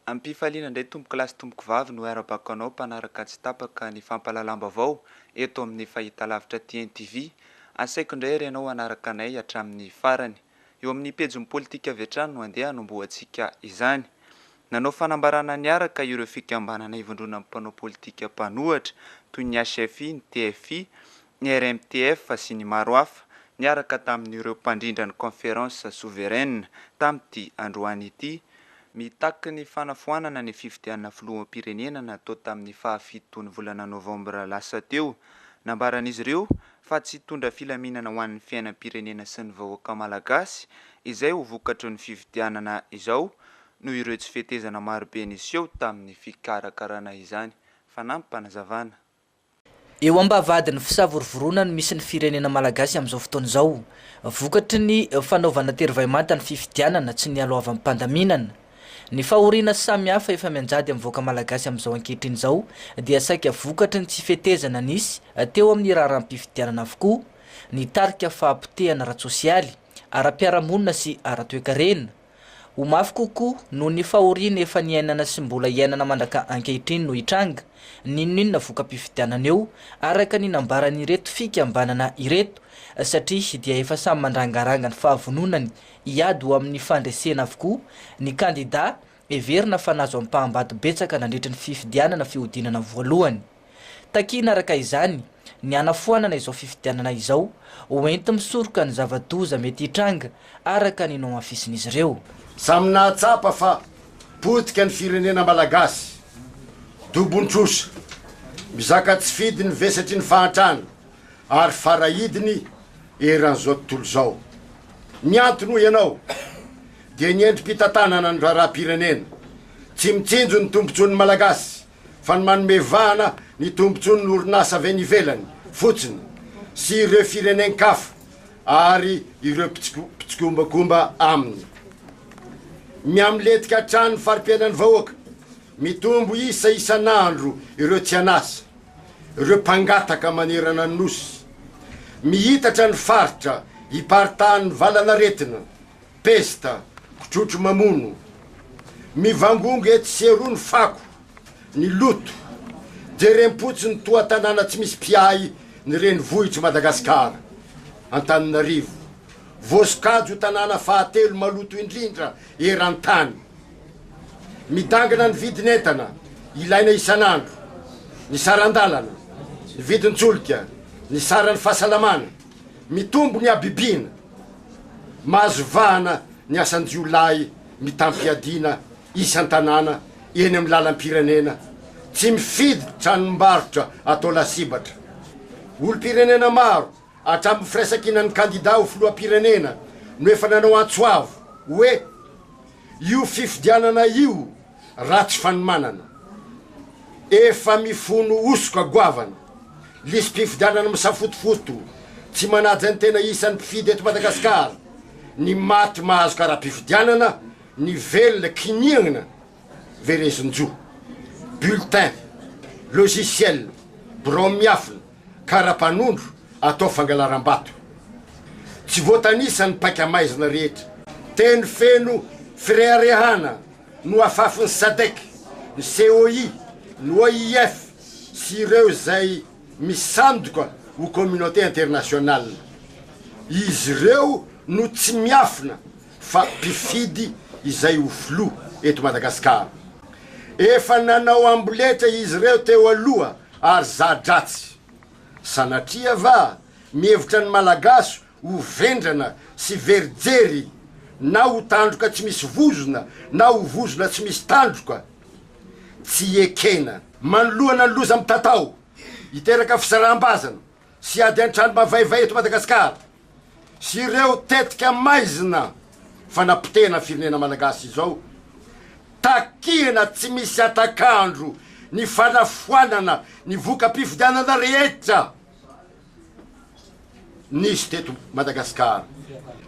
Ampifaliana ndray tomboky lasy tomboky vavy no arabako anao mpanaraka tsy tapaka ny fampalalamba-vao eto amin'ny fahitalavitra TNTV. Asaiko indray ary ianao anaraka anay hatramin'ny farany. Eo amin'ny pejin'ny politika avy hatrany no andeha hanombohantsika izany. Nanao fanambarana niaraka ireo fikambanana ivondrona amin'ny mpanao politika mpanohatra toy ny HFI, ny TFI, ny RMTF sy ny maro hafa niaraka tamin'ireo mpandrindra ny conférence souveraine tamin'ity androany ity. Mitaky ny fanafoanana ny fifidianana filoham-pirenena natao tamin'ny fahafitony volana novambra lasa teo. Nambaran'izy ireo fa tsy hitondra filaminana ho an'ny fiainam-pirenena sy ny vahoaka malagasy izay ho vokatry ny fifidianana izao noho ireo tsy fetezana marobe niseho tamin'ny fikarakarana izany. Fanampy mpanazavana. Eo ambavadin'ny fisavorovorona no misy ny firenena malagasy amin'izao fotoana izao. Vokatry ny fanaovana terovaimanta ny fifidianana tsy ny aloavan'ny mpandaminana. Ny fahoriana samihafa efa mianjady amin'ny vahoaka malagasy amin'izao ankehitriny izao dia saika vokatry ny tsy fetezana nisy teo amin'ny raharam-pifidianana avokoa, ny tarika fahampitehana ara-tsosialy, ara-piarahamonina sy ara-toekarena. Ho mafy kokoa noho ny fahoriana efa niainana sy mbola iainana mandaka ankehitriny no hitranga ninona voka-pifidianana eo araka ny nambaran'ireto fikambanana ireto satria dia efa samy mandrangaranga ny fahavononany hiady ho amin'ny fandresena avokoa ny kandida everina fa nazo amin'ny mpahambady betsaka nandritra ny fifidianana fihodinana voalohany. Takina araka izany ny anafoanana izao fifidianana izao hoenty misoroka ny zava-doza mety hitranga araka ny nomafisin'izy ireo. Samy nahatsapa fa potika ny firenena malagasy dobon-trosa mizaka tsy fidy ny vesatry ny fahantrana ary farahidiny eran'izao tontolo izao. Ny antony ianao dia ny endrim-pitantanana ny raharam-pirenena tsy mitsinjo ny tombontsoan'ny malagasy fa ny manome vahana ny tombontsoan'ny orinasa avy any ivelany fotsiny sy ireo firenenen-kafa ary ireo pitsikombagomba aminy. Miamletika hatrany farim-piainan'ny vahoaka mitombo isa isan'andro ireo tsy anasa, ireo mpangataka manerana ny nosy, mihitatra ny faritra hiparitahan'ny valanaretina, pesta, kotrotro mamono, mivangongo etsy seroa ny fako, ny loto, jerem-potsy ny toa tanàna tsy misy mpiahy ny renivohitry Madagasikara, Antananarivo, Voasokajy tanàna fahatelo maloto indrindra eran-tany. Midangana ny vidin'entana ilaina isan'andro, ny sarandalana, ny vidin-tsolika, ny saran'ny fahasalamana, mitombo ny abibina, mahazo vahana ny asan-jiolahy mitampiadiana isan-tanàna eny amin'ny lalam-pirenena, tsy mifidy tranom-barotra atao lasibatra. Olo-pirenena maro hatramin'ny firaisan-kinan'ny kandida ho filoham-pirenena no efa nanao antsoavo hoe io fifidianana io ratsy fanomanana, efa mifono osoka goavana, lisy mpifidianana misafotofoto tsy manaja ny tena isan'ny mpifidy eto Madagasikara, ny maty mahazo karaha-mpifidianana, ny velona kiniagna veresin-jo, bulletin, logiciel, bromiafina, karapanondro atao fangalaram-bato. Tsy voatanisa ny paikamaizana rehetra. Teny feno fireharehana no afafin'ny SADC, ny COI, ny OIF sy ireo zay misandoka ho communauté internationale. Izy ireo no tsy miafina fa mpifidy izay ho filo eto Madagasikara. Efa nanao amboletra izy ireo teo aloha ary zadratsy. Sanatria va mihevitra ny malagasy ho vendrana sy verijery na ho tandroka tsy misy vozona na ho vozona tsy misy tandroka. Tsy ekena manoloana ny loza mitatao hiteraka fisaraham-bazana sy ady an-trano mavaivay eto Madagasikara sy ireo tetika maizina fanapotena firenena malagasy izao. Takina tsy misy atakandro ny fanafoanana ny voka-pifidianana rehetra nisy teto Madagasikara.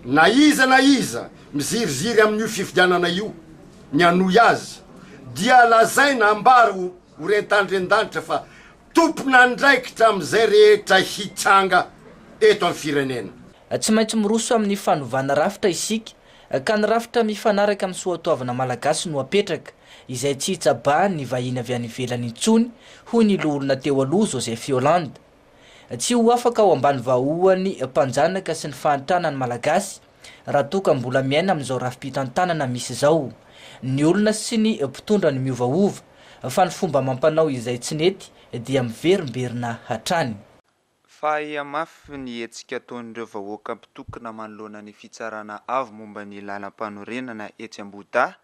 Na iza miziriziry amin'io fifidianana io ny anoy azy dia lazaina ambara ho rentandrendanitra fa tompona andraikitra amin'izay rehetra hitranga eto amin'ny firenena. Tsy maintsy miroso amin'ny fanovana rafitra isika ka ny rafitra mifanaraka amin'ny soatoavana malagasy no apetraka izay tsy hitsaba ny vahiny avy any ivelany intsony hoy ny loholona teo aloha Joseph Hollande. Tsy ho afaka ao ambany vahoany mpanjanaka sy ny fahantrana ny malagasy raha toa ka mbola miaina amin'izao rafi-pitantanana misy izao. Ny olona sy ny mpitondra ny miovaova fa ny fomba mampanao izay tsy nety dia miverimberina hatrany. Fa iamafy ny hetsika ataon'ireo vahoaka mpitokana manoloana ny fitsarana avo momba ny lalam-panorenana etsy Ambohidahy,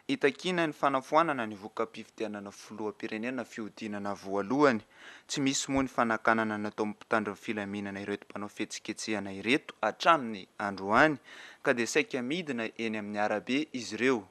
itakina ny fanafoanana ny voka-pifidianana filoham-pirenena fihodinana voalohany. Tsy misy moa ny fanakanana natao mpitandro filaminana ireto mpanao fihetsiketsehana ireto hatramin'ny androany ka dia saika midina eny amin'ny arabe izy ireo.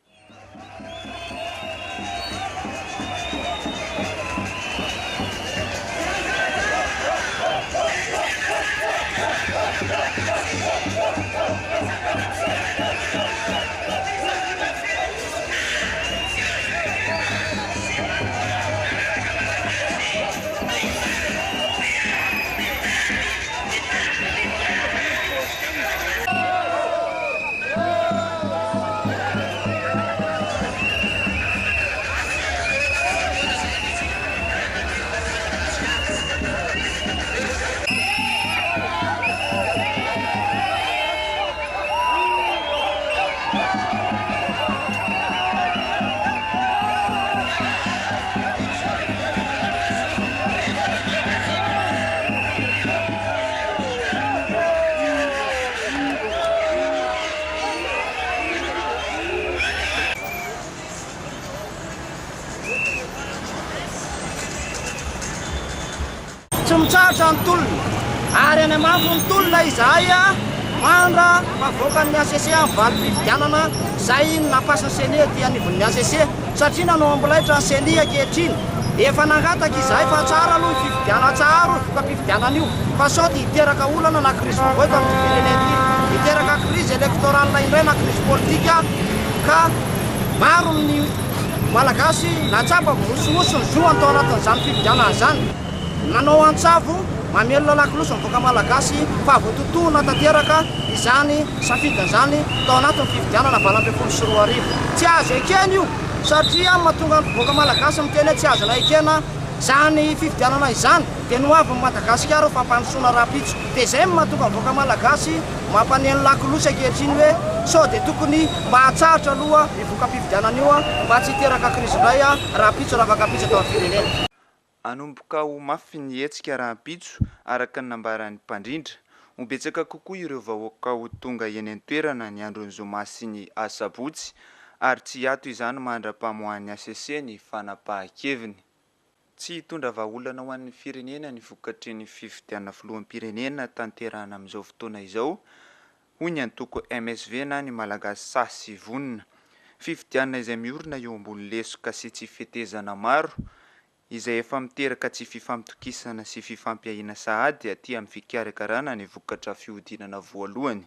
Tsy mitsarotra ny tolona ary any amafo ny tolona izahay mandra mavoaka ny ACC amin'ny valim-pifidianana izay napasany senie ty anivon'ny ACC satria nanao ambolaitra ny senie ankehitriny efa nangataka izahay fa tsara aloha fifidiana tsara voka-pifidianana io fa sao dia hiteraka olana na crise vovoaka amin'ny firenena ity hiteraka crise électorale indray na crise politika ka maro ny malagasy natsapa mosomosy ny zo atao anatin'izany fifidianana izany. Nanao antsavo mamelona lakiloso mivoaka malagasy fa voatotoana tanteraka izany safidin'izany tao anatin'ny fifidianana valam-pefolo sy roa arivo. Tsy azo ekena io satria mahatonga ny mpivoaka malagasy miteny tsy azona ekena izany fifidianana izany dia noavin'ny Madagasikara fampandrosoana rapitso dia izay mahatonga mivoaka malagasy mampaneny lakiloso ankehitriny hoe sao dia tokony mba hatsaratra aloha ivoka-pifidianana io mba tsy hiteraka crise indray rapitso raha vakapitso atao amin'ny firenena. Anomboka ho mafy ny hetsika rahampitso araka ny nambaran'ny mpandrindra. Mobetsaka kokoa ireo vahoaka ho tonga eny an-toerana ny andron'ny zoma sy ny asabotsy ary tsy ato izany mandra-pamohan'ny ACC ny fanapahan-keviny. Tsy hitondra vahaolana ho an'ny firenena ny vokatry ny fifidianana filoham-pirenena tanterahana amin'izao fotoana izao, hoy ny antoko MSV na ny malagasy sasy vonina. Fifidianana izay miorina eo ambony lesoka sy tsy fitezana maro izay efa miteraka tsy fifampitokisana sy fifampiahiana sahady aty amin'ny fikarakarana ny vokatra fihodinana voalohany.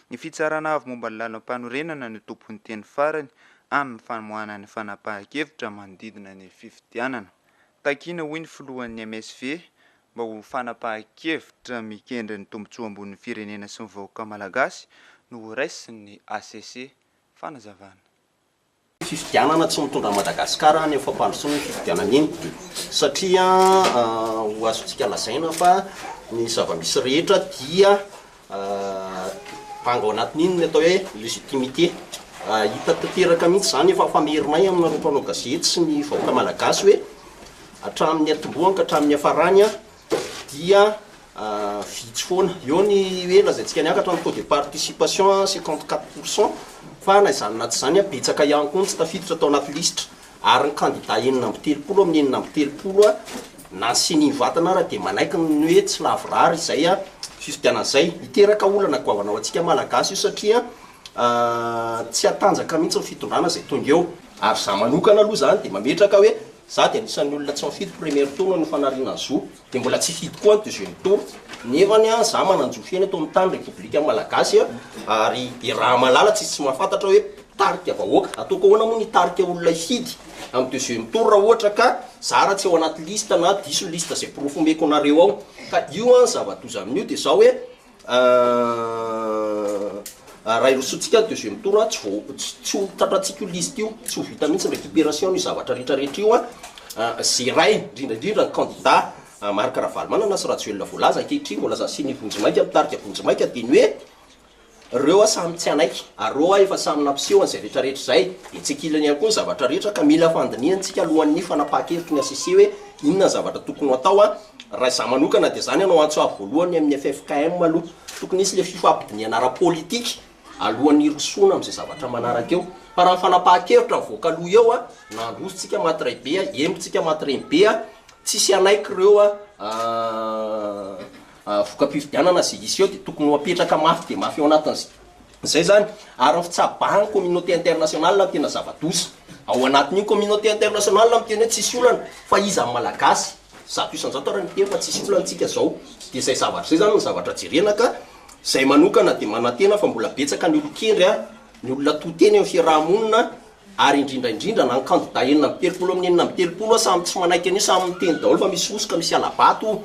Ny fitsarana avy momba ny lalam-panorenana ny tompon'ny teny farany amin'ny famoahana ny fanapahan-kevitra manodidina ny fifidianana. Takina hoy ny filohan'ny MSV mba ho fanapahan-kevitra mikendry ny tombotsoa ambon'ny firenena sy ny vahoaka malagasy no ho raisin'ny ACC fanazavana. Fifidianana tsy mitondra Madagasikara ny fampandrosoana ny fifidianana iny satria ho azontsika lazaina fa ny zava-misy rehetra dia panga ao anatin'iny ny atao hoe légitimité. Hita tanteraka mihitsy zany efa famerinay amin'ny mpanao gazety sy ny vahoaka malagasy hoe hatramin'ny atombohany ka hatramin'ny hafarany dia vitsy foana. Eo ny hoe lazaintsika niakatra ny taux de participation 54%. Fa na izany naty izany betsaka ihany koa tsy tafiditra tao anaty lisitra ary ny candidat enina amby telopolo amin'ny enina amby telopolo na sy ny vatana raha dia manaiky ny hoe tsy lavorary izay fifidianana izay hiteraka olana goavanao antsika malagasy io satria tsy hatanjaka mihitsy ny fitondrana izay tonga eo ary za manokana aloha zany dia mametraka hoe za dia anisan'ny olona tsy mifidy premier tour ny fanariana zo dia mbola tsy fidy koa ny deuxième tour nefany za mananjofeny atao amin'ny tany repoblika malagasy ary dia raha malala tsy mahafantatra hoe tarika vahoaka ataoko ahoana moa ny tarika olona hifidy amin'ny deuxième tour raha ohatra ka za raha tsy ao anaty lista na diso lista izay profomeko anareo ao ka io zava-doza amin'io dia zao hoe raha irosotsika deuxième tour tsy ho tratratsika io liste io tsy ho vita mihitsy récupération io zavatra rehetrarehetra io zeray indrindraindrindra ny candidat Marc Ravalomanana na sy Ratsuel voalaza ankehitriny mbola za sy nivonjimaika mitarika vonjimaika dia ny hoe reo samy tsy anaiky ary reo efa samy nampiseho an'izay rehetrarehetra zay itsikilany ihany koa ny zavatra rehetra ka mila fandiniantsika alohan'ny fanapahan-kevitry ny ACC hoe inona zavatra tokony ho atao raha izaho manokana dia zany anao antsoavy voalohany amin'ny FFKM aloha tokony isy le fifampidiniana ara-politika alohan'ny rosoana amin'izay zavatra manaraka eo fa raha fanapahan-kevitra mivoaka aloha eo nandrosotsika matray be embontsika matray be tsisy anaiky reo voka-pifidianana zay isy eo dia tokony ho apetraka mafy dia mafy eo anatin'izay zany ary ny fitsabahan'ny communauté internationale tena zava-doza ao anatin'io communauté internationale miteny hoe tsisy olana fa iza malagasy zato isanjato raha niteny fa tsisy olantsika zao dia zay zavatra zay zany ny zavatra jerena ka zay manokana dia manantena fa mbola betsaka ny olon-kendry ny olona toteny amin'ny fiarahamonina ary indrindraindrindra na ny candidat enina amby telopolo amin'ny enina amby telopolo samy tsy manaiky an'io samy miteny daholo fa misy osoka misy alabato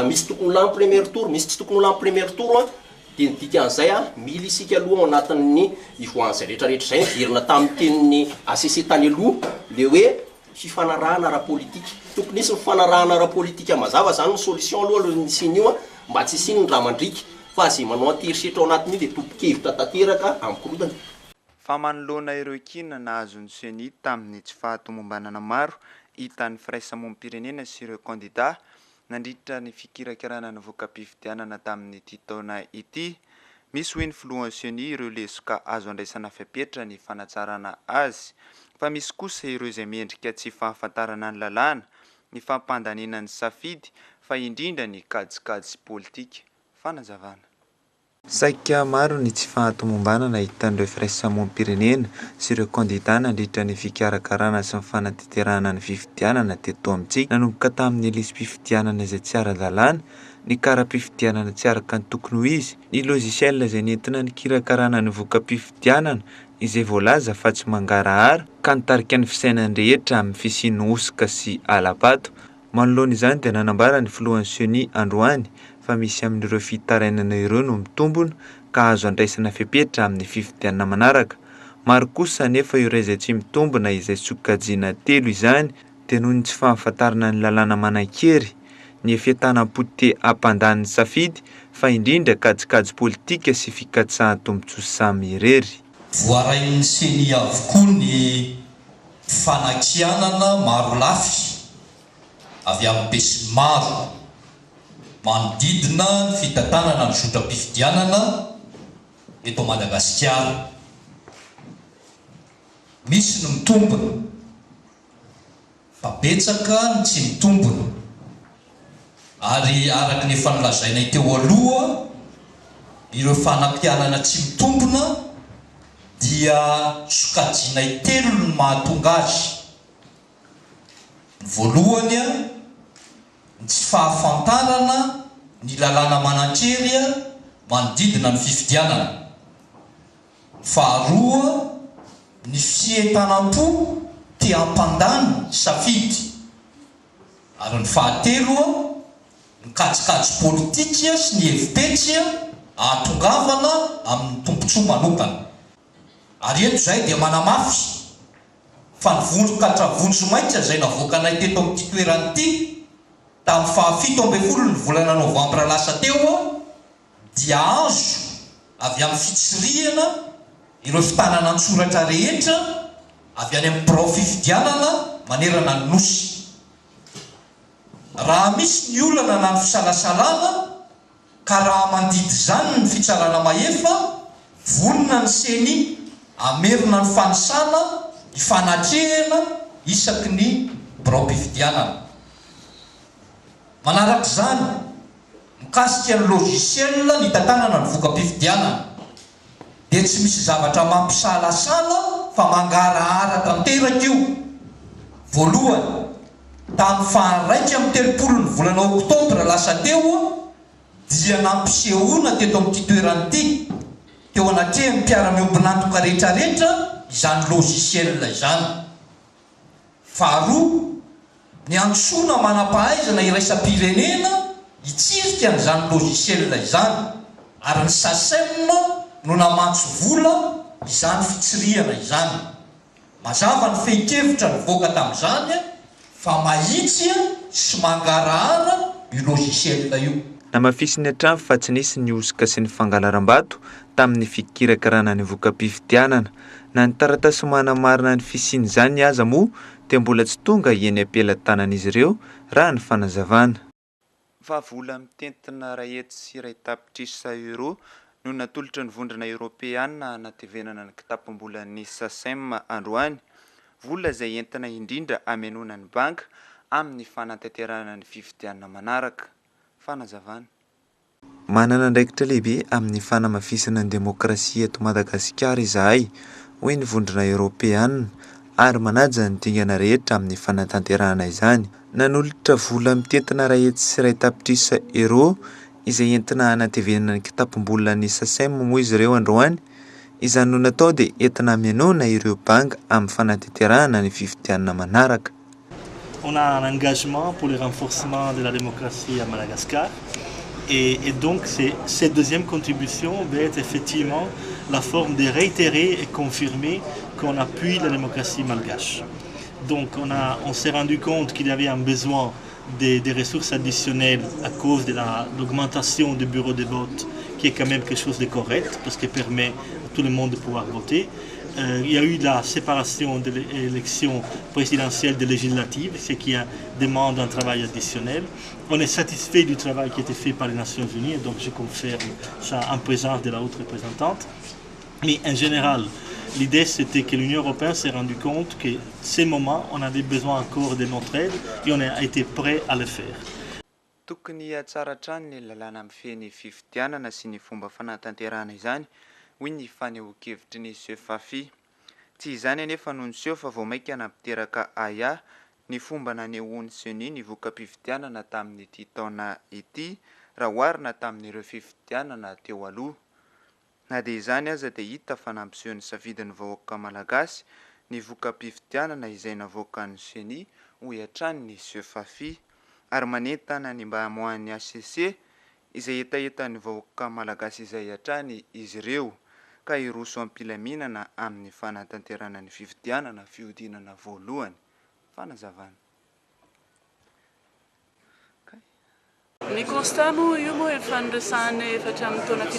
misy tokony ho lany premier tour misy tsy tokony ho lany premier tour dia ny dikan'izay mila isika aloha ao anatin'ny ivoan'izay rehetrarehetra zay verina tamin'ny tenin'ny ACC tany aloha le hoe fifanarahana ara-politika tokony isy mifanarahana ara-politika mazava zany ny solution aloha nisin'io mba tsy isiny ny ramandrika fa zay manao aterisetra ao anatin'io dia tompon-kevitra tanteraka amin'ny korotany fa manoloana ireo kina nahazony seni tamin'ny tsy fahatomombanana maro hitan'ny firaisamonim-pirenena sy ireo candidat nandritra ny fikirakirana ny voka-pifidianana tamin'ny ity taona ity misy hoe ny filohan'ny seni ireo lesoka azo andraisana fiapetra ny fanatsarana azy fa misy kosa ireo izay miendrika tsy fahafantarana ny lalàna ny fampandanina ny safidy fa indrindra ny kajikajy politika fanazavana saika maro ny tsy fahatomombanana hitan'ireo firaisamonim-pirenena sy ireo candidat nandritra ny fikarakarana sy ny fanateterahana ny fifidianana teto amintsika nanomboka tamin'ny elisy-pifidianana izay tsy ara-dalàna ny kara-pifidianana tsy araka ny tokony ho izy ny logiciel izay nentina ny kirakarana ny voka-pifidianana izay voalaza fa tsy mangarahara ka nitarika ny fisainany rehetra amin'ny fisiany osika sy alabato manoloana izany dia nanambara ny filohan'ny seni androany fa misy amin'ireo fitarainana ireo no mitombona ka azo andraisana fiapetra amin'ny fifidianana manaraka maro kosa nefa ireo izay tsy mitombona izay sokajiana telo izany dia noho ny tsy fahafantarana ny lalàna manankery ny fiatanam-pote ampandaniny safidy fa indrindra kajikajy politika sy fikatsahan tombontsoa samy irery voarain'ny seni avokoa ny fanakianana maro lafy avy amin'ny besy maro manodidina ny fitantanana ny zotra-pifidianana eto Madagasikara misy ny mitombona fa betsaka ny tsy mitombona ary araka ny efa nolazainay teo aloha ireo fanampianana tsy mitombona dia sokajianay telo ny mahatonga azy ny voalohany ny tsy fahafantarana ny lalàna manankery manodidina ny fifidianana faharoa ny fientanam-po te hampandany safidy ary ny fahatelo ny kajikajy politika sy ny hevipetsy ahatongavana amin'ny tompontsoa manokana ary eto zay dia manamafy fa nivondrokatra vonjomaitsa zay navoakanay teto amin'ity toeranyity tamin'ny fahafito ambin'ny folo ny volana novambra lasa teo dia azo avy amin'ny fitsirihana ireo fitanana an-tsoratra rehetra avy any amin'ny birao fifidianana manerana ny nosy raha misy ny olana na ny fisalasalana ka raha mandidy zany ny fitsarana mahefa vonona ny seni amerina ny fanisana ifanatrehana isaky ny birao mpifidianana manaraka zany mikasika ny logiciel ny tantanana ny voka-pifidianana dia tsy misy zavatra mampisalasala fa mangarahara tanteraka io voalohany tamin'ny faharaiky amin'ny telopolo ny volana oktobra lasa teo dia nampisehoana teto amin'ity toeranyity teo anatrehany mpiara-miombinantoka rehetrarehetra izany logiciel izany faharoa ny antsoina manam-pahaizana iraisam-pirenena hitsirika n'izany logiciel izany ary ny SACEM no namatso vola izany fitsiriana izany. Mazava ny fehi-kevitra nivoaka tamin'izany fa mahitsy sy mangarahara io logiciel io. Namafisiny hatrany fa tsy nisy ny osika sy ny fangalaram-bato tamin'ny fikirakarana ny voka-pifidianana. Na ny taratasy manamarina ny fisiny izany aza moa dia mbola tsy tonga eny am-pelantanan'izy ireo raha ny fanazavana. Fa vola mitentina ray hetsy sy ray tapitrisa euro no natolotra ny vondrana Europeana natevenana ny kitapom-bola ny SACEM androany. Vola izay entina indrindra amenona ny banka amin'ny fanatanterahana ny fifidianana manaraka. Fanazavana. Manana andraikitra lehibe amin'ny fanamafisana ny demokrasia eto Madagasikara izahay hoy ny vondrana Europeana ary manaja ny dingana rehetra amin'ny fanatanterahana izany. Nanolotra vola mitentina ray hetsy sy ray tapitrisa euro izay entina hanatevenana ny kitapom-bola ny SACEM moa izy ireo androany. Izany no natao dia entina amenona ireo banka amin'ny fanatanterahana ny fifidianana manaraka. On a un engagement pour le renforcement de la démocratie à Madagascar et donc cette deuxième contribution va être effectivement la forme de réitérer et confirmer qu'on appuie la démocratie malgache. Donc on s'est rendu compte qu'il y avait un besoin des ressources additionnelles à cause de l'augmentation du bureau de vote qui est quand même quelque chose de correct parce qu'il permet à tout le monde de pouvoir voter. Il y a eu la séparation de l'élection présidentielle de législative, ce qui demande un travail additionnel. On est satisfait du travail qui a été fait par les Nations Unies, et donc je confirme ça en présence de la haute représentante. Mais en général, l'idée c'était que l'Union européenne s'est rendue compte que ces moments, on avait besoin encore de notre aide et on a été prêt à le faire. Tokony tsara hatrany ny lalàna amin'ny feny fifidianana sy ny fomba fanatanterahana izany hoy ny fanehoan-kevitry ny Sefafi. Tsy izany anefa noho ny seho fa vao maika nampiteraka aya ny fomba nanehoan'ny seni ny voka-pifidianana tamin'ity taona ity raha oharina tamin'ireo fifidianana teo aloha. Na dia izany aza dia hita fa nampiseho ny safidin'ny vahoaka malagasy ny voka-pifidianana izay navoakan'ny seni hoy hatrany ny Sefafi ary manentana ny mba hamohan'ny ACC izay etaetan'ny vahoaka malagasy izay hatrany izy ireo ka iroso am-pilaminana amin'ny fanatanterahana ny fifidianana fihodinana voalohany. Fanazavana. Ny constat moa io moa efa niresahana efatra amin'ny taona 17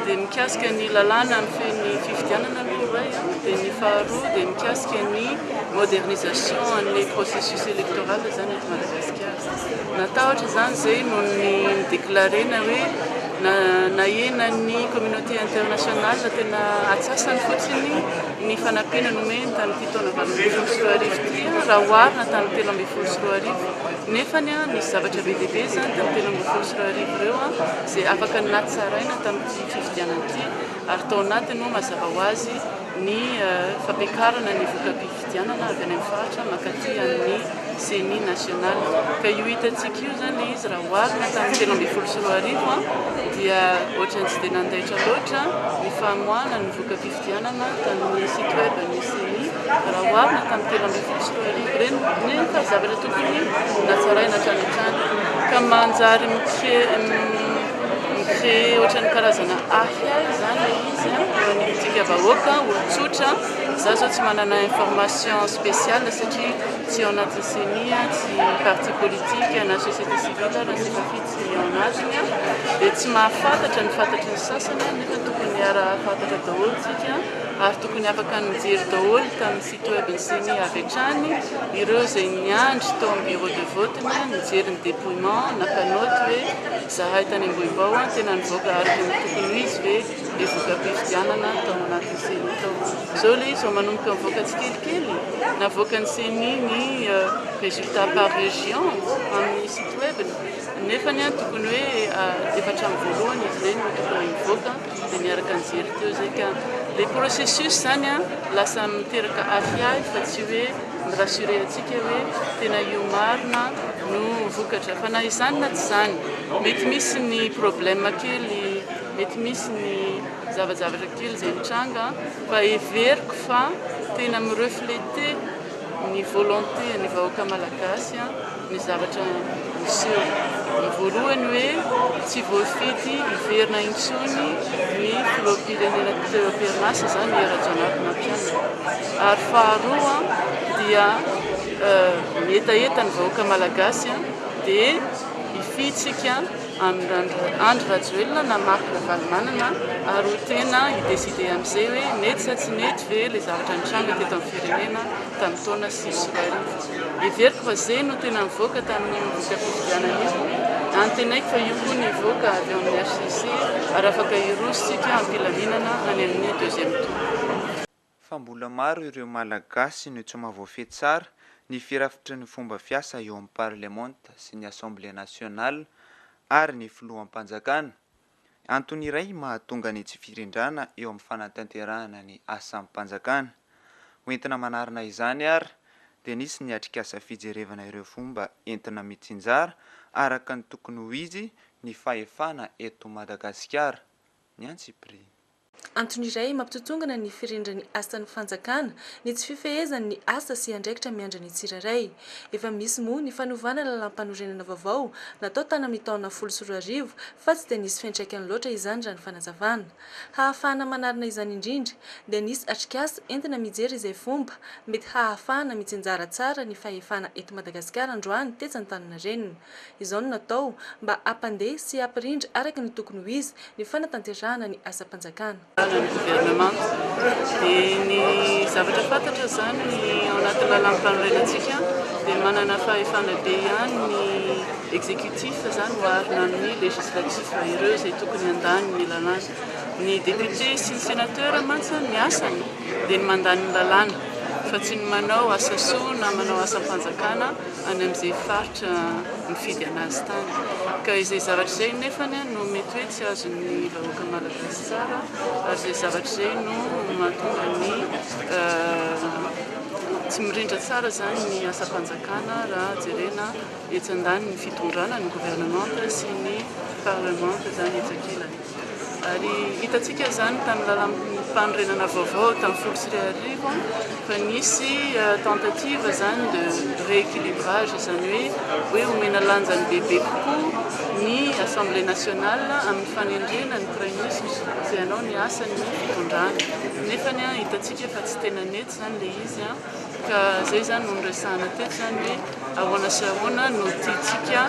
dia mikasika ny lalàna ny feny fifidianana aloha ray dia ny faharoa dia mikasika ny modernisation an'ilay processus électoral zany eto Madagasikara. Natahotra zany zay no ny déclarena hoe nahena ny communauté internationale tena atsasany fotsiny ny fanampiana nomeny tamin'ity taona 2024 raha oharina tamin'ny 2024 nefany nisy zavatra be dia be zany tamin'ny 2024 ireo izay afaka natsaraina tamin'ity fifidianana ity ary tao anatiny moa mazava ho azy ny fampiakarana ny voka-pifidianana avy any amin'ny faritra makaty amin'ny CENI national ka io hitantsika io zany izy raha oharina tamin'ny 2024 dia ohatrany tsy dia nandaitra loatra ny famoahana ny voka-pifidianana tamin'ny site web ny CENI raha oharina tamin'ny 2024 reny nefa zavatra tokony natsaraina hatrany hatrany ka manjary mikre ohatrany karazana ahiahy zany izy anitsika vahoaka olon-tsotra za zao tsy manana information spéciale satria tsy ao anatin'ny CENI tsy parti politique na société civile raha Sefafi tsy ao anatiny dia tsy mahafantatra ny fantatra ny sasany nefa tokony ara-fantatra daholo tsika ary tokony afaka nijery daholo tamin'ny site web ny CENI avy hatrany ireo izay niandry tao amin'ny bureau de vote nijery ny dépouillement nakanoty hoe zahay tany Ambohimbao tena nivoaka araka ny tokony izy hoe le voka-pifidianana tao anatin'ny CENI tao. Zao le izy ao manomboka mivoaka tsikelikely navoaka ny CENI ny résultat par région amin'ny site web nefany tokony hoe efatra amin'ny voalohany izy ireny tokony mivoaka dia niaraka nijery teo zay ka le processus zany lasa miteraka ahiahy fa tsy hoe mirassuré atsika hoe tena io marina no vokatra fa na izany na tsy zany mety misy ny problème kely mety misy ny zavazavatra kely zay mitranga fa everiko fa tena mirefléter ny volonté ny vahoaka malagasy ny zavatra miseho voalohany hoe tsy voafidy iverina intsony ny filoham-pirenena teo am-perinasa zany era-janahary nampianina. Ary faharoa dia etaeta ny vahoaka malagasy dia ifitsika Andry Rajoelina na Marc Ravalomanana ary ho tena ideside amin'izay hoe nety sa tsy nety ve ilay zavatra nitranga teto amin'ny firenena tamin'ny taona 2010. Everiko fa izay no tena nivoaka tamin'ny voka-pifidianana io. Antenaiko fa io koa nivoaka avy amin'ny RCC ary afaka irositsika ampilaminana any amin'ny deuxième tour. Fa mbola maro ireo malagasy no tsy mahavoafehy tsara ny firafitry ny fomba fiasa eo amin'ny parlement sy ny assemblée nationale ary ny filoham-panjakana. Antony iray mahatonga ny tsy firindrana eo amin'ny fanatanterahana ny asan'ny mpanjakana. Hoentina manarina izany ary dia nisy ny atrikasa fijerevana ireo fomba entina mitsinjara araka ny tokony ho izy ny fahefana eto Madagasikara. Ny Antsipri. Antony iray mampitotongana ny firindran'ny asan'ny fanjakana ny tsy fifehezany ny asa sy andraikitra miandra ny tsirairay. Efa misy moa ny fanovana lalam-panorenana vaovao natao tamin'ny taona 2014 fa tsy dia nisy fiantraikany loatra izany raha ny fanazavana. Hahafahana manarina izany indrindra dia nisy atrikasa entina mijery izay fomba mety hahafahana mitsinjara tsara ny fahefana eto Madagasikara androany tetsy Antaninarenina. Izao no natao mba hampandeha sy hampirindra araka ny tokony ho izy ny fanatanterahana ny asam-panjakana. Ny gouvernement dia ny zavatra fantatra zany ny ao anaty lalam-panorenantsika dia manana fahefana be ihany ny exécutif zany oharina amin'ny législatif ireo izay tokony handany ny lalàna. Ny député sy ny sénateur mantsy ny asany dia ny mandany ny lalàna fa tsy ny manao asa soa na manao asam-panjakana any amin'izay faritra mifidy anazy tany. Ka izay zavatra izay nefany no mety hoe tsy azon'ny vahoaka malagasy tsara ary izay zavatra izay no mahatonga ny tsy mirindra tsara zany ny asam-panjakana raha jerena etsy andany ny fitondrana ny gouvernement sy ny parlement zany etsakilany. Ary hitantsika zany tamin'ny lalam-panorenana vaovao tamin'ny 2010 fa nisy tentative zany de rééquilibrage zany hoe omena lanjany bebe kokoa ny Assemblée nationale amin'ny fanendrena ny premier ministre izay anao ny asany fitondrana. Nefany hitantsika fa tsy tena nety zany le izy ka zay zany no niresahana teto zany hoe ahoana sy ahoana no tiantsika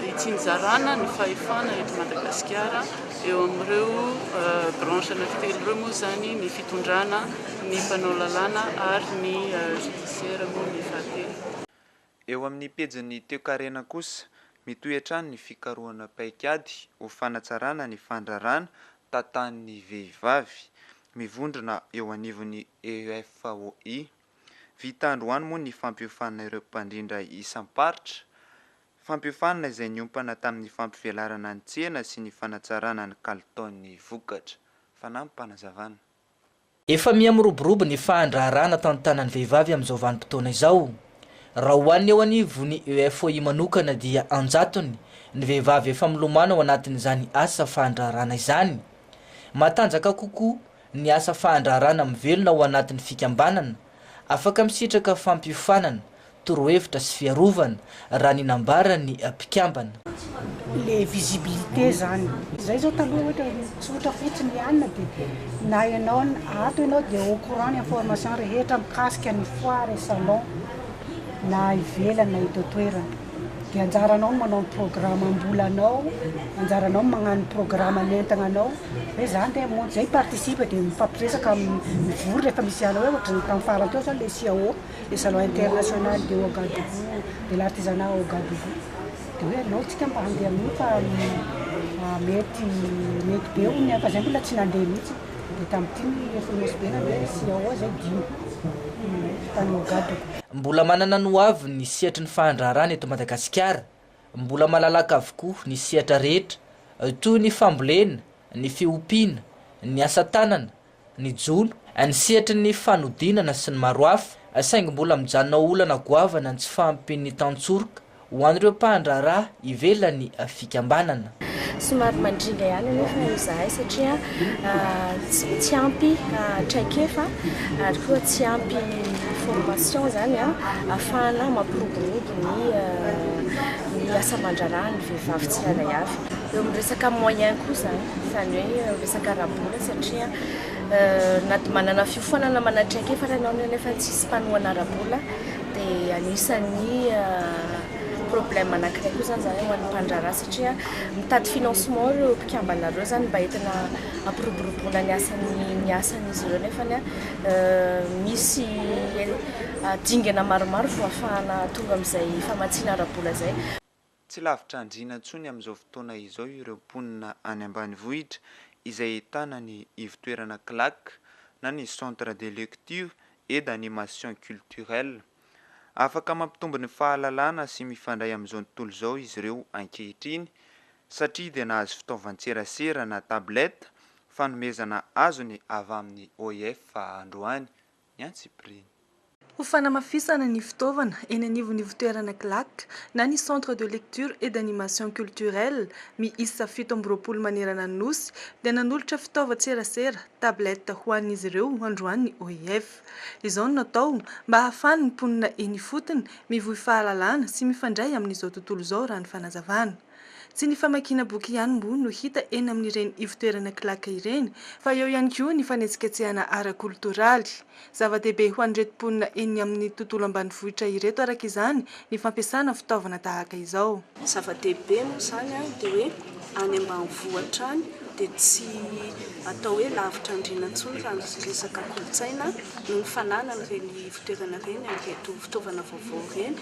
hitsinjarana ny fahefana eto Madagasikara eo amin'ireo branche anankitelo ireo moa zany ny fitondrana, ny mpanao lalàna ary ny judiciaire moa ny fahatelo. Eo amin'ny pejiny toekarena kosa mitohy hatrany ny fikarohana paikady ho fanatsarana ny fandrarana tatan'ny vehivavy mivondrona eo anivon'ny EFOI. Vita androany moa ny fampiofana ireo mpandrindra isam-paritra. Fampiofana izay niompana tamin'ny fampivelarana ny tsena sy ny fanatsarana ny kalitaon'ny vokatra. Fanampanazavana. Efa miamoroborobo ny fandrarana tantanan'ny vehivavy amin'izao vanim-potoana izao. Raha hoan'ny eo anivon'ny EFOI manokana dia anjatony ny vehivavy efa milomano ao anatin'izany asa fandrarana izany. Matanjaka kokoa ny asa fandrarana mivelona ao anatin'ny fikambanana, afaka misitraka fampiofanana, torohevitra sy fiarovana raha ny nambarany mpikambana. Le visibilité zany. Zay zao taloha ohatra tsotra fotsiny ihany dia na ianao ato ianao dia au courant ny information rehetra mikasika ny foire salon na ivelana eto toerana. Dia anjaranao manao programme ambolanao, anjaranao magnano programme nentananao. Hoe zany dia moa zay participe dia mifampiresaka mivory rehefa misy ala hoe ohatrany tamin'ny farany teo zany le CAO, le salon international de Ouagadougou, de l'artisanat Ouagadougou. Dia hoe anao tsika mba handeha amin'io fa mety be hono fa zay mbola tsy nandeha mihitsy. Dia tamin'ity efa nosy be na hoe CAO zay dimy tany Ouagadougou. Mbola manana noavy ny sihatry ny fandrarana eto Madagasikara. Mbola malalaka avokoa ny sihatra rehetra toy ny fambolena, ny fiompiana, ny asa tanana, ny jolo, ny sihatry ny fanodinana sy ny maro hafa. Saingy mbola mijanona olana goavana ny tsy fampin'ny tantsoroka ho an'ireo mpandraraha ivelany fikambanana. Somary mandringa ihany nefa izahay satria tsy ampy traikefa ary koa tsy ampy formation zany ahafahana mampiroborobo ny asa mandraraha ny vehivavy tsirairay avy. Eo amin'ny resaka moyen koa zany hoe resaka arabola satria manana fiofanana manatraikefa ranao nefa tsisy mpanohana arabola dia anisan'ny problème anankiray koa zany ho an'ny mpandraraha satria mitady financement ireo mpikambanareo zany mba entina ampiroboroboana ny asan'izy ireo nefany misy dingana maromaro vao ahafahana tonga amin'izay famatsiana arabola zay. Tsy lavitra andrina ntsony amin'izao fotoana izao ireo mponina any ambanivohitra izay ahitana ny ivitoerana claque na ny centre de lecture et d'animation culturelle. Afaka mampitombo ny fahalalana sy mifandray amin'izao tontolo izao izy ireo ankehitriny satria dia nahazo fitaovan-tserasera na tablette fanomezana azony avy amin'ny OIF androany ny Antsipriny. Ho fanamafisana ny fitaovana eny anivon'ny ivitoerana claque na ny centre de lecture et d'animation culturelle miisa 17 manerana ny nosy dia nanolotra fitaovan-tserasera tablette ho an'izy ireo androany ny OIF. Izao no natao mba ahafahany ny mponina eny fotony mivohy fahalalana sy mifandray amin'izao tontolo izao raha ny fanazavana. Tsy ny famakiana boky ihany moa no hita eny amin'ireny ivitoerana claque ireny fa eo ihany koa ny fanetsiketsehana ara-kultoraly. Zava-dehibe ho an'ireto mponina eny amin'ny tontolo ambanivohitra ireto araka izany ny fampiasana fitaovana tahaka izao. Zava-dehibe moa zany dia hoe any ambanivohitra any dia tsy atao hoe lavitra andrina intsony raha ny resaka kolotsaina no ny fananana ireny ivitoerana ireny amin'ireto fitaovana vaovao ireny.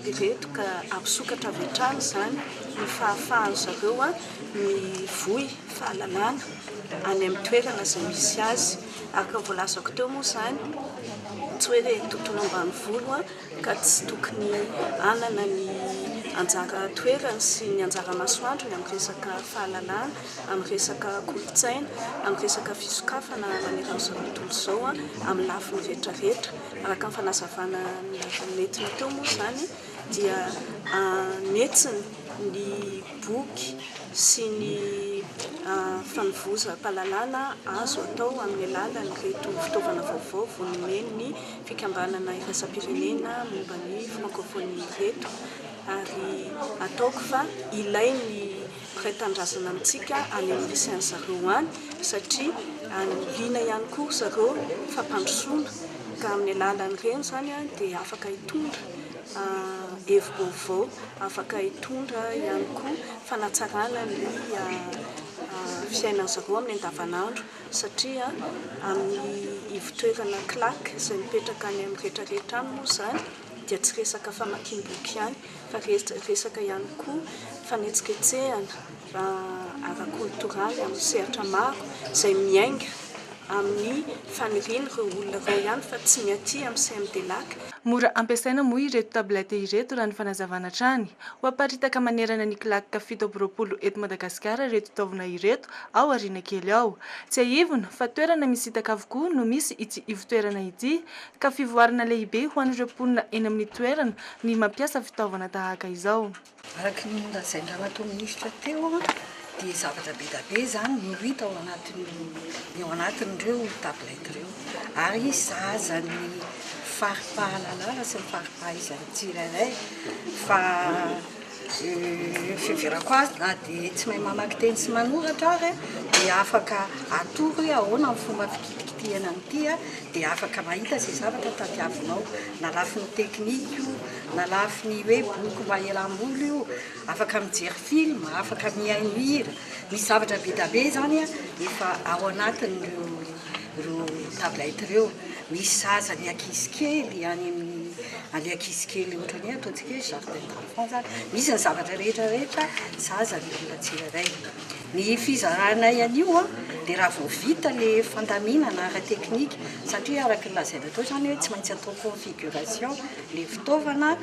Ireto ka ampisokatra avy hatrany zany ny fahafahany zareo mivohy fahalalana any amin'ny toerana izay misy azy. Araka voalazako teo moa zany tsy hoe tontolo ambanivolo ka tsy tokony anana ny anjara toerana sy ny anjara masoandro ny amin'ny resaka fahalalana, amin'ny resaka kolotsaina, amin'ny resaka fisokafana maneran'izao tontolo izao amin'ny lafiny rehetrarehetra. Araka ny fanazavana nentina teo moa zany dia netsiny ny boky sy ny fanovozam-pahalalana azo atao amin'ny alalan'ny reto fitaovana vaovao vonomeny ny fikambanana iraisam-pirenena momba ny francophonie reto. Ary ataoko fa ilainy mpiray-tandrazana amintsika any amin'ny lycéen zareo any satria liana ihany koa zareo fampandrosoana ka amin'ny alalan'ireny zany dia afaka hitondra hevi-baovao, afaka hitondra ihany koa fanatsarana ny fiainana zareo amin'ny andavanandro satria amin'ny ivitoerana claque izay mipetraka any amin'ny rehetrarehetra any moa zany dia tsy resaka famakiam-boky ihany fa resaka ihany koa fanetsiketsehana ara-kultoraly amin'ny sehatra maro izay miainga amin'ny faniriany ireo olona ireo ihany fa tsy miaty amin'ny CMDLAC. Mora ampiasaina moa ireto tablette ireto raha ny fanazavana hatrany. Ho aparitaka manerana ny claque 17 eto Madagasikara ireto fitaovana ireto ao aoriana kely ao. Tsy aivona fa toerana misitaka avokoa no misy ity ivitoerana ity ka fivoarana lehibe ho an'ireo mponina eny amin'ny toerana ny mampiasa fitaovana tahaka izao. Araka ny lazaina nataon'ny ministra teo dia zavatra be zany no hita ao anatin'ireo tablette ireo ary zaza ny faripahalalana sy ny faripahaizan'ny tsirairay fa fiheverako azy na dia tsy mahay mamaky teny sy manoratra ary dia afaka atory ahoana amin'ny fomba fikitikitihana an'ity dia afaka mahita izay zavatra tadiavinao na lafiny teknika io na lafiny hoe boky mba elam-boly io, afaka mijery film, afaka mihaino hira, misy zavatra be zany efa ao anatin'ireo tablette ireo. Misy zaza ny ankizy kely any amin'ny ankizy kely ohatrany ataontsika hoe jardin d'enfant zany, misy ny zavatra rehetrarehetra zaza ny olona tsirairay. Ny fizarana an'io dia raha vao vita le fandaminana ara-teknika satria araka ny lazaina tao zany hoe tsy maintsy atao configuration le fitaovana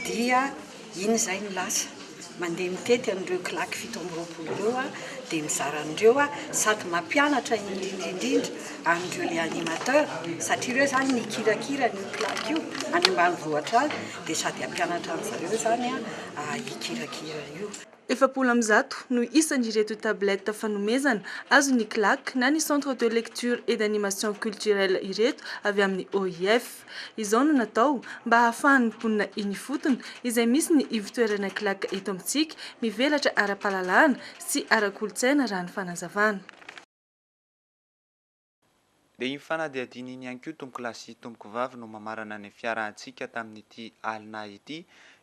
dia iny izay no lasa mandeha mitety an'ireo claque 17 ireo dia mizara an'ireo sady mampianatra indrindra amin'ireo le animateur satria ireo zany ny kirakira ny claque io any ambanivohitra any dia sady hampianatra an'zareo zany hikirakira io. Efapolo-zato no isan'ireto tabletta fanomezana azon'ny CLAC na ny Centre de Lecture et d'Animation Culturelle ireto avy amin'ny OIF. Izao no natao mba hahafahan'ny mponina iny fotony izay misy ny ivitoerana CLAC eto amintsika mivelatra ara-pahalalana sy ara-kolontsaina raha ny fanazavana. Dia iny fanadihadiny iny ihany koa tompoko lahy sy tompoko vavy no mamarana ny fiarahantsika tamin'ity alina ity.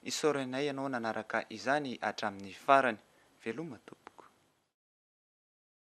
Isaoranay ianao nanaraka izany hatramin'ny farany. Veloma tompoko.